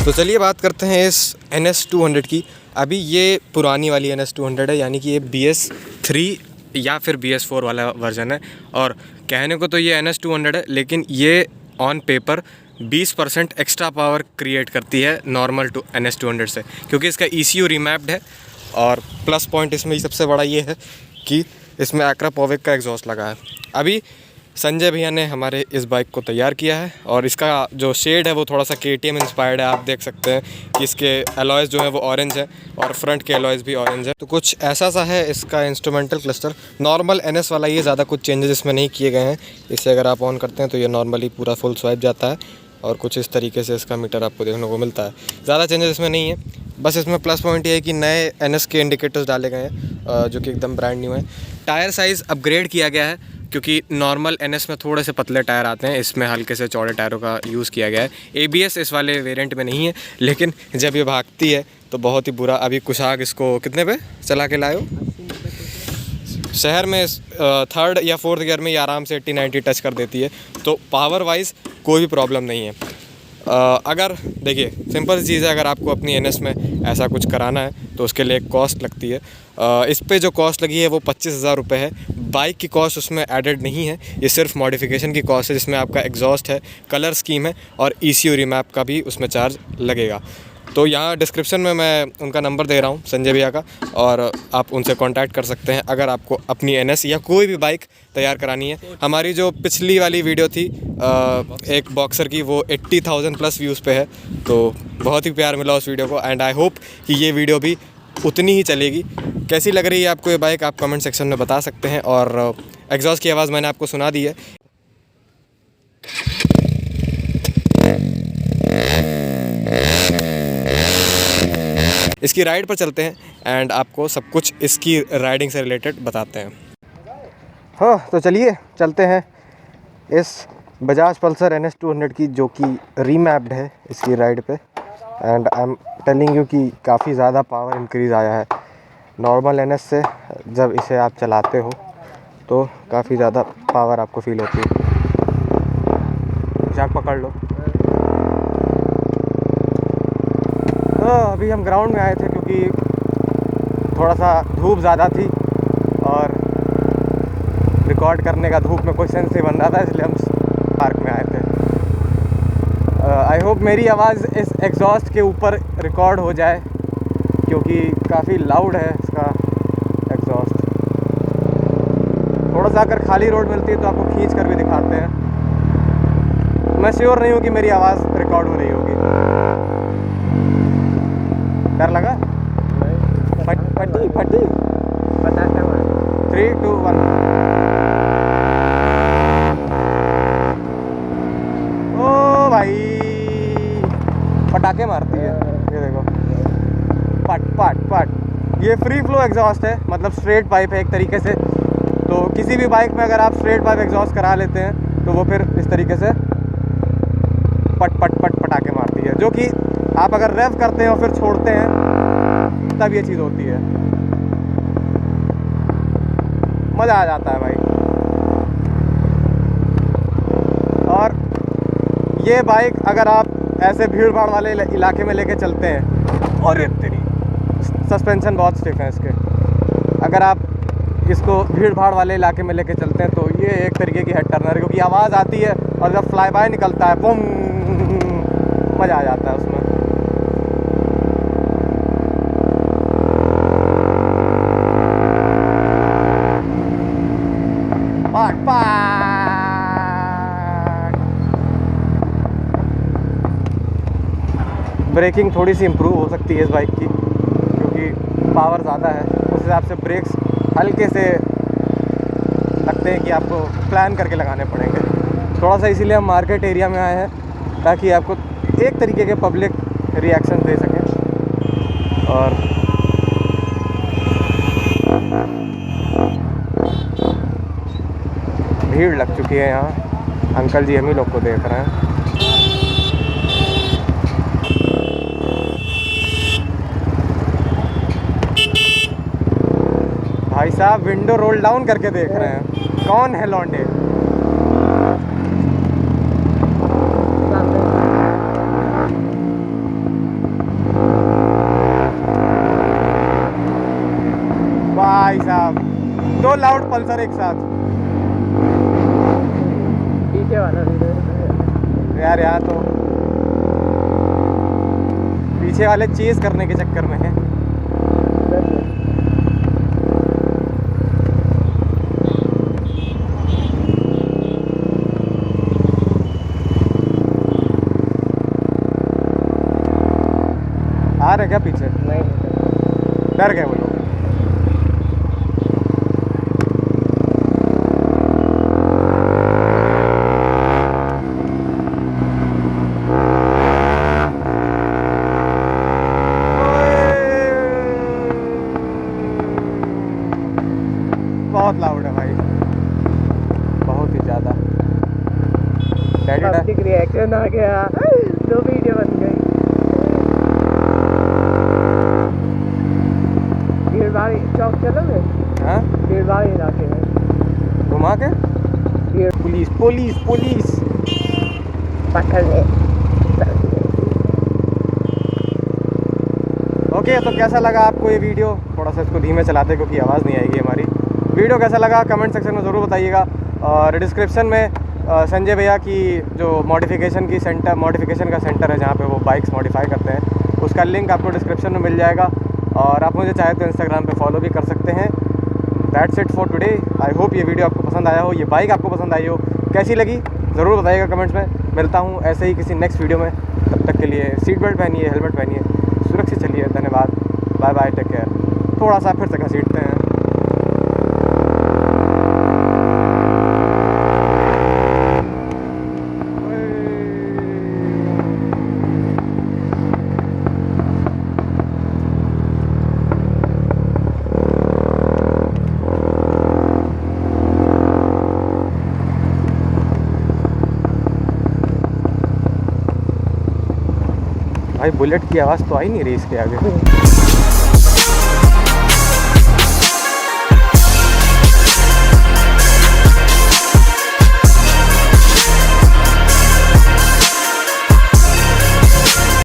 तो चलिए बात करते हैं इस NS 200 की। अभी ये पुरानी वाली NS 200 है, यानी कि ये BS3 या फिर BS4 वाला वर्जन है। और कहने को तो ये NS 200 है, लेकिन ये on paper 20% extra power create करती है नॉर्मल NS 200 से, क्योंकि इसका ECU रीमैप्ड है। और प्लस पॉइंट इसमें सबसे बड़ा ये है कि इसमें Akrapovic का एग्जॉस्ट लगा है। अभी संजय भैया ने हमारे इस बाइक को तैयार किया है और इसका जो शेड है वो थोड़ा सा KTM इंस्पायर्ड है। आप देख सकते हैं कि इसके एलॉयज़ जो है वो ऑरेंज है और फ्रंट के एलॉयज़ भी ऑरेंज है। तो कुछ ऐसा सा है इसका इंस्ट्रूमेंटल क्लस्टर। नॉर्मल NS वाला ये ज़्यादा कुछ चेंजेस इसमें नहीं किए गए हैं। इसे अगर आप ऑन करते हैं तो ये नॉर्मली पूरा फुल स्वाइप जाता है और कुछ इस तरीके से इसका मीटर आपको देखने को मिलता है। ज़्यादा चेंजेस इसमें नहीं है। बस इसमें प्लस पॉइंट ये है कि नए NS के इंडिकेटर्स डाले गए हैं जो कि एकदम ब्रांड न्यू है। टायर साइज़ अपग्रेड किया गया है, क्योंकि नॉर्मल NS में थोड़े से पतले टायर आते हैं, इसमें हल्के से चौड़े टायरों का यूज़ किया गया है। ABS इस वाले वेरिएंट में नहीं है, लेकिन जब ये भागती है तो बहुत ही बुरा। अभी कुशाग इसको कितने पे चला के लाए हो? शहर में 3rd या 4th गियर में ये आराम से 80-90 टच कर देती है। तो पावर वाइज कोई भी प्रॉब्लम नहीं है। अगर देखिए सिंपल सी चीज़ है, अगर आपको अपनी NS में ऐसा कुछ कराना है तो उसके लिए एक कॉस्ट लगती है। इस पे जो कॉस्ट लगी है वो 25,000 रुपये है। बाइक की कॉस्ट उसमें एडेड नहीं है, ये सिर्फ मॉडिफिकेशन की कॉस्ट है, जिसमें आपका एग्जॉस्ट है, कलर स्कीम है और ECU रीमैप का भी उसमें चार्ज लगेगा। तो यहाँ डिस्क्रिप्शन में मैं उनका नंबर दे रहा हूँ संजय भैया का, और आप उनसे कांटेक्ट कर सकते हैं अगर आपको अपनी NS या कोई भी बाइक तैयार करानी है। हमारी जो पिछली वाली वीडियो थी एक बॉक्सर की, वो 80,000 प्लस व्यूज़ पे है। तो बहुत ही प्यार मिला उस वीडियो को, एंड आई होप कि ये वीडियो भी उतनी ही चलेगी। कैसी लग रही है आपको ये बाइक, आप कमेंट सेक्शन में बता सकते हैं। और एग्जॉस्ट की आवाज़ मैंने आपको सुना दी है। इसकी राइड पर चलते हैं एंड आपको सब कुछ इसकी राइडिंग से रिलेटेड बताते हैं। हाँ तो चलिए चलते हैं इस बजाज पल्सर NS 200 की, जो कि रीमैप्ड है, इसकी राइड पे। And I am telling you कि काफ़ी ज़्यादा पावर इंक्रीज़ आया है नॉर्मल NS से। जब इसे आप चलाते हो तो काफ़ी ज़्यादा पावर आपको फील होती है। जाक पकड़ लो। तो अभी हम ग्राउंड में आए थे क्योंकि थोड़ा सा धूप ज़्यादा थी और रिकॉर्ड करने का धूप में कोई सेंस नहीं बन रहा था, इसलिए हम पार्क में आए थे। आई होप मेरी आवाज़ इस एग्जॉस्ट के ऊपर रिकॉर्ड हो जाए, क्योंकि काफ़ी लाउड है इसका एग्जॉस्ट। थोड़ा सा अगर खाली रोड मिलती है तो आपको खींच कर भी दिखाते हैं। मैं श्योर नहीं हूँ कि मेरी आवाज़ रिकॉर्ड हो रही होगी। डर लगा? फटी फटी बता। 3, 2, 1। ओ भाई पटाखे मारती है, ये देखो, पट पट पट। ये फ्री फ्लो एग्जॉस्ट है, मतलब स्ट्रेट पाइप है एक तरीके से। तो किसी भी बाइक में अगर आप स्ट्रेट पाइप एग्जॉस्ट करा लेते हैं तो वो फिर इस तरीके से पट पट पट पटाखे मारती है, जो कि आप अगर रेव करते हैं और फिर छोड़ते हैं तब ये चीज़ होती है। मज़ा आ जाता है भाई। और ये बाइक अगर आप ऐसे भीड़ भाड़ वाले इलाके में लेके चलते हैं, और ये तेरी सस्पेंशन बहुत स्टिफ है इसके, अगर आप इसको भीड़ भाड़ वाले इलाके में लेके चलते हैं तो ये एक तरीके की हेड टर्नर है, क्योंकि आवाज़ आती है और जब फ्लाई बाय निकलता है बूम, मज़ा आ जाता है उसमें। पाट पाट। ब्रेकिंग थोड़ी सी इम्प्रूव हो सकती है इस बाइक की, क्योंकि पावर ज़्यादा है, उस हिसाब से ब्रेक्स हल्के से लगते हैं कि आपको प्लान करके लगाने पड़ेंगे थोड़ा सा। इसीलिए हम मार्केट एरिया में आए हैं, ताकि आपको एक तरीके के पब्लिक रिएक्शन दे सकें। और भीड़ लग चुकी है यहाँ, अंकल जी हम ही लोग को देख रहे हैं। भाई साहब विंडो रोल डाउन करके देख रहे हैं, कौन है लौंडे? पल्सर एक साथ। पीछे वाला यार यहाँ तो पीछे वाले चेज करने के चक्कर में है। आ रहे क्या पीछे? नहीं, डर गए वो लोग। बहुत लाउड है भाई, बहुत ही ज़्यादा। पब्लिक रिएक्शन आ गया, दो वीडियो बन गई। भीड़भाड़ चौक चलोगे? हाँ, भीड़भाड़ इलाके में घुमा के। पुलिस पुलिस पुलिस पकड़ ले। ओके, तो कैसा लगा आपको ये वीडियो? थोड़ा सा इसको धीमे चलाते क्योंकि आवाज़ नहीं आएगी हमारी। वीडियो कैसा लगा कमेंट सेक्शन में ज़रूर बताइएगा। और डिस्क्रिप्शन में संजय भैया की जो मॉडिफिकेशन का सेंटर है जहाँ पे वो बाइक्स मॉडिफाई करते हैं, उसका लिंक आपको डिस्क्रिप्शन में मिल जाएगा। और आप मुझे चाहे तो इंस्टाग्राम पे फॉलो भी कर सकते हैं। That's it for today. I hope ये वीडियो आपको पसंद आया हो, ये बाइक आपको पसंद आई हो। कैसी लगी ज़रूर बताइएगा कमेंट्स में। मिलता हूँ ऐसे ही किसी नेक्स्ट वीडियो में। तब तक के लिए सीट बेल्ट पहनिए, हेलमेट पहनिए, सुरक्षित चलिए। धन्यवाद, बाय बाय, टेक केयर। थोड़ा सा फिर से घसीटते हैं। भाई बुलेट की आवाज़ तो आई नहीं रही इसके आगे।